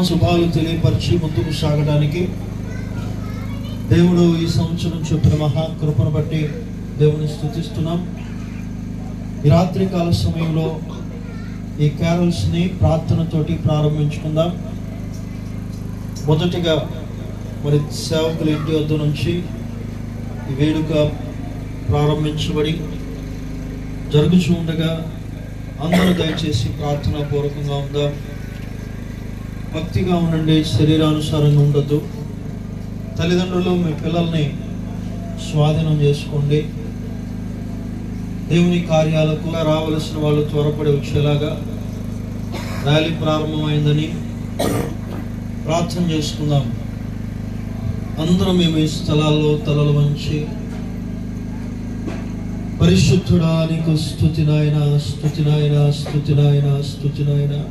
శుభాలు తెలియపరిచి ముందుకు సాగడానికి దేవుడు ఈ సంవత్సరం చెప్పిన మహాకృపను బట్టి దేవుని స్తుతిస్తున్నాం. ఈ రాత్రి కాల సమయంలో ఈ క్యారల్స్ని ప్రార్థనతోటి ప్రారంభించుకుందాం. మొదటిగా మరి సేవకుల ఇంటి వద్ద నుంచి ఈ వేడుక ప్రారంభించబడి జరుగుతూ ఉండగా అందరూ దయచేసి ప్రార్థనా పూర్వకంగా ఉందాం. భక్తిగా ఉండండి, శరీరానుసారంగా ఉండద్దు. తల్లిదండ్రులు మీ పిల్లల్ని స్వాధీనం చేసుకోండి. దేవుని కార్యాలకు రావలసిన వాళ్ళు త్వరపడి వచ్చేలాగా ర్యాలీ ప్రారంభమైందని ప్రార్థన చేసుకుందాం. అందరం మేము ఈ స్థలాల్లో తలలు వంచి, పరిశుద్ధుడా నీకు స్తుతి నాయనా, స్తుతి నాయనా, స్తుతి నాయనా, స్తుతి నాయనా.